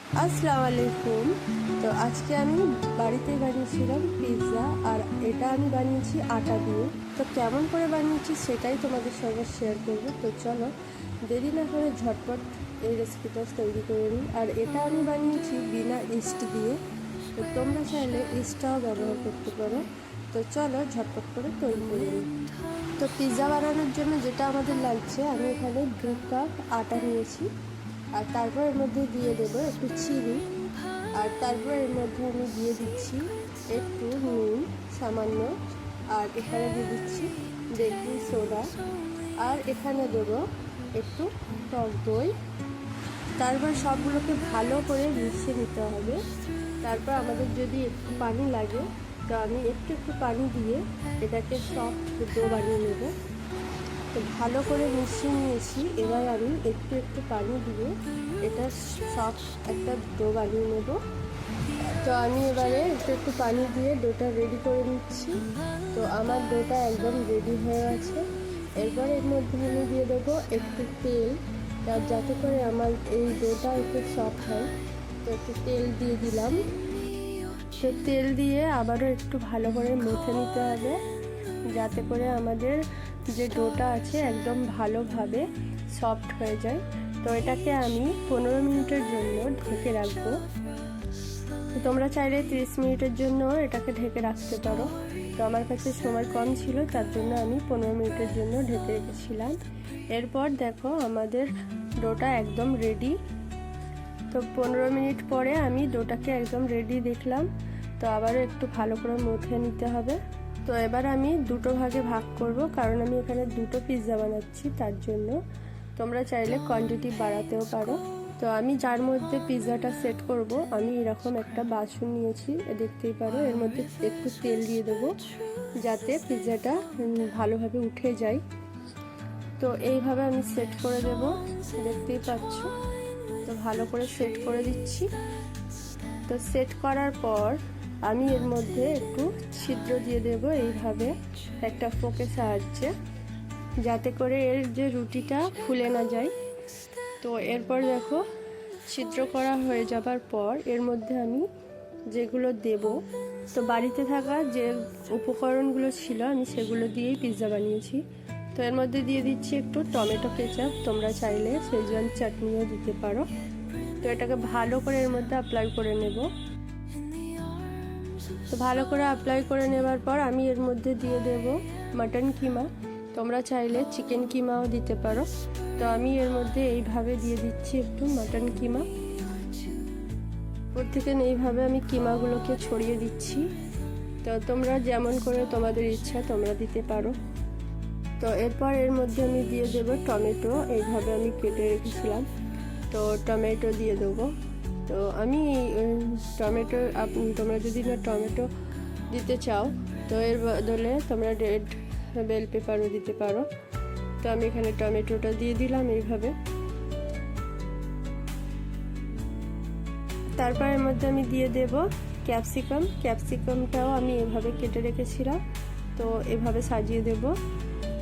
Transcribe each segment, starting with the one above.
আসসালামু আলাইকুম। তো আজকে আমি বাড়িতে বানিয়েছিলাম পিৎজা, আর এটা আমি বানিয়েছি আটা দিয়ে। তো কেমন করে বানিয়েছি সেটাই তোমাদের সঙ্গে শেয়ার করব। তো চলো দেরি না করে ঝটপট এই রেসিপিটা তৈরি করে নিই। আর এটা আমি বানিয়েছি বিনা ইস্ট দিয়ে, তো তোমরা চাইলে ইস্টটাও ব্যবহার করতে পারো। তো চলো ঝটপট করে তৈরি করে নিই। তো পিৎজা বানানোর জন্য যেটা আমাদের লাগছে, আমি এখানে 2 কাপ আটা নিয়েছি, আর তারপর এর মধ্যে দিয়ে দেবো একটু চিনি, আর তারপর এর মধ্যে আমি দিয়ে দিচ্ছি একটু নুন সামান্য, আর এখানে দিয়ে দিচ্ছি বেকিং সোডা, আর এখানে দেবো একটু টক দই। তারপর সবগুলোকে ভালো করে মিশিয়ে নিতে হবে। তারপর আমাদের যদি একটু পানি লাগে, তো আমি একটু একটু পানি দিয়ে এটাকে সফট ডো বানিয়ে নেব। তো ভালো করে মিশিয়ে নিয়েছি, এবার আমি একটু একটু পানি দিয়ে এটা সফট একটা ডো বানিয়ে নেব। তো আমি এবারে একটু একটু পানি দিয়ে ডোটা রেডি করে নিচ্ছি। তো আমার ডোটা একদম রেডি হয়ে গেছে। এরপর এর মধ্যে আমি দিয়ে দেবো একটু তেল, যাতে করে আমার এই ডোটা একটু সফট হয়। তো একটু তেল দিয়ে দিলাম। তো তেল দিয়ে আবারও একটু ভালো করে মেখে নিতে হবে, যাতে করে আমাদের যে ডোটা আছে একদম ভালোভাবে সফট হয়ে যায়। তো এটাকে আমি 15 মিনিটের জন্য ঢেকে রাখবো। তো তোমরা চাইলে 30 মিনিটের জন্য এটাকে ঢেকে রাখতে পারো। তো আমার কাছে সময় কম ছিল, তার জন্য আমি 15 মিনিটের জন্য ঢেকে রেখেছিলাম। এরপর দেখো আমাদের ডোটা একদম রেডি। তো 15 মিনিট পরে আমি ডোটাকে একদম রেডি দেখলাম। তো আবারও একটু ভালো করে মথে নিতে হবে। তো এবার আমি দুটো ভাগে ভাগ করব, কারণ আমি এখানে দুটো পিৎজা বানাচ্ছি, তার জন্য। তোমরা চাইলে কোয়ান্টিটি বাড়াতেও পারো। তো আমি যার মধ্যে পিৎজাটা সেট করব, আমি এরকম একটা বাসন নিয়েছি, দেখতেই পারো। এর মধ্যে একটু তেল দিয়ে দেবো, যাতে পিৎজাটা ভালোভাবে উঠে যায়। তো এইভাবে আমি সেট করে দেব, দেখতেই পাচ্ছ। তো ভালো করে সেট করে দিচ্ছি। তো সেট করার পর আমি এর মধ্যে একটু ছিদ্র দিয়ে দেব, এইভাবে একটা ফোকের সাহায্যে, যাতে করে এর যে রুটিটা ফুলে না যায়। তো এরপর দেখো ছিদ্র করা হয়ে যাবার পর এর মধ্যে আমি যেগুলো দেব, তো বাড়িতে থাকা যে উপকরণগুলো ছিল আমি সেগুলো দিয়েই পিৎজা বানিয়েছি। তো এর মধ্যে দিয়ে দিচ্ছি একটু টমেটো কেচাপ, তোমরা চাইলে সেজওয়ান চাটনিও দিতে পারো। তো এটাকে ভালো করে এর মধ্যে অ্যাপ্লাই করে নেব। তো ভালো করে অ্যাপ্লাই করে নেবার পর আমি এর মধ্যে দিয়ে দেব মাটন কিমা, তোমরা চাইলে চিকেন কিমাও দিতে পারো। তো আমি এর মধ্যে এইভাবে দিয়ে দিচ্ছি একটু মাটন কিমা। ওর থেকে এইভাবে আমি কিমাগুলোকে ছড়িয়ে দিচ্ছি। তো তোমরা যেমন করে তোমাদের ইচ্ছা তোমরা দিতে পারো। তো এরপর এর মধ্যে আমি দিয়ে দেবো টমেটো, এইভাবে আমি কেটে রেখেছিলাম। তো টমেটো দিয়ে দেবো। তো আমি টমেটো, তোমরা যদি না টমেটো দিতে চাও, তো এর বদলে তোমরা রেড বেল পেপারও দিতে পারো। তো আমি এখানে টমেটোটা দিয়ে দিলাম এইভাবে। তারপর এর মধ্যে আমি দিয়ে দেব ক্যাপসিকামটাও আমি এভাবে কেটে রেখেছিলাম। তো এভাবে সাজিয়ে দেব।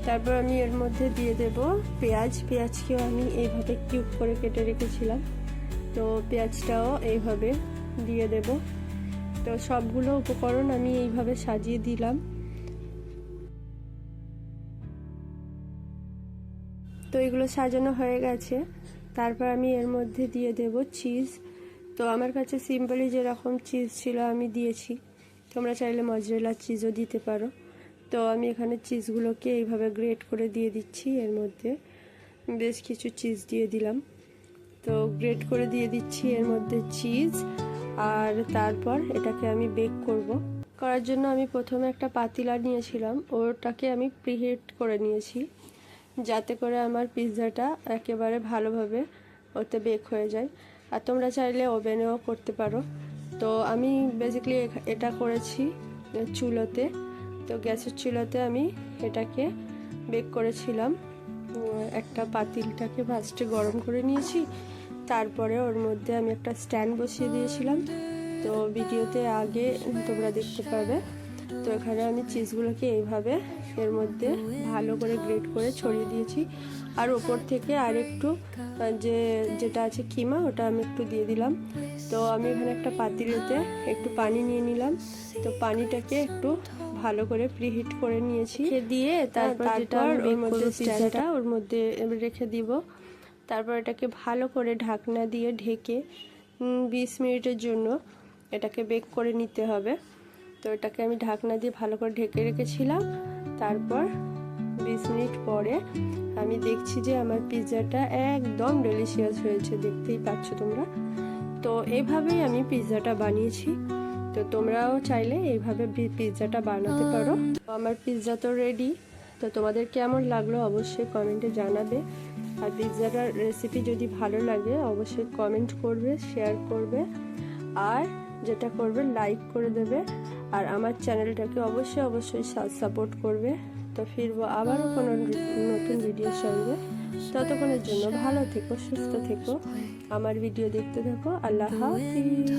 তারপর আমি এর মধ্যে দিয়ে দেব পেঁয়াজকেও আমি এইভাবে কিউব করে কেটে রেখেছিলাম। তো পেঁয়াজটাও এইভাবে দিয়ে দেব। তো সবগুলো উপকরণ আমি এইভাবে সাজিয়ে দিলাম। তো এগুলো সাজানো হয়ে গেছে। তারপর আমি এর মধ্যে দিয়ে দেব চিজ। তো আমার কাছে সিম্পলি যেরকম চিজ ছিল আমি দিয়েছি, তোমরা চাইলে মজরেলা চিজও দিতে পারো। তো আমি এখানে চিজগুলোকে এইভাবে গ্রেট করে দিয়ে দিচ্ছি। এর মধ্যে বেশ কিছু চিজ দিয়ে দিলাম। তো গ্রেট করে দিয়ে দিচ্ছি এর মধ্যে চিজ। আর তারপর এটাকে আমি বেক করার জন্য আমি প্রথমে একটা পাতিলা নিয়েছিলাম, ওটাকে আমি প্রিহিট করে নিয়েছি, যাতে করে আমার পিৎজাটা একেবারে ভালোভাবে ওতে বেক হয়ে যায়। আর তোমরা চাইলে ওভেনেও করতে পারো। তো আমি বেসিক্যালি এটা করেছি চুলোতে। তো গ্যাসের চুলোতে আমি এটাকে বেক করেছিলাম। একটা পাতিলটাকে ফার্স্টে গরম করে নিয়েছি, তারপরে ওর মধ্যে আমি একটা স্ট্যান্ড বসিয়ে দিয়েছিলাম। তো ভিডিওতে আগে তোমরা দেখতে পাবে। তো এখানে আমি চিজগুলোকে এইভাবে এর মধ্যে ভালো করে গ্রেট করে ছড়িয়ে দিয়েছি। আর ওপর থেকে আর একটু যেটা আছে কিমা, ওটা আমি একটু দিয়ে দিলাম। তো আমি এখানে একটা পাতিলেতে একটু পানি নিয়ে নিলাম। তো পানিটাকে একটু ভালো করে প্রিহিট করে নিয়েছি, দিয়ে তারপর যেটা ওর মধ্যে পিৎজাটা ওর মধ্যে রেখে দিব। তারপর এটাকে ভালো করে ঢাকনা দিয়ে ঢেকে 20 মিনিটের জন্য এটাকে বেক করে নিতে হবে। তো এটাকে আমি ঢাকনা দিয়ে ভালো করে ঢেকে রেখেছিলাম। তারপর 20 মিনিট পরে আমি দেখছি যে আমার পিৎজাটা একদম ডেলিশিয়াস হয়েছে, দেখতেই পাচ্ছ তোমরা। তো এইভাবেই আমি পিৎজাটা বানিয়েছি। তো তোমরাও চাইলে এইভাবে পিৎজাটা বানাতে পারো। আমার পিৎজা তো রেডি। তো তোমাদের কেমন লাগলো অবশ্যই কমেন্টে জানাবে। আর পিৎজাটার রেসিপি যদি ভালো লাগে অবশ্যই কমেন্ট করবে, শেয়ার করবে, আর যেটা করবে লাইক করে দেবে। আর আমার চ্যানেলটাকে অবশ্যই সাপোর্ট করবে। তো ফিরবো আবারও কোনো নতুন ভিডিওর সঙ্গে। ততক্ষণের জন্য ভালো থেকো, সুস্থ থেকো, আমার ভিডিও দেখতে থাকো। আল্লাহ হাফিজ।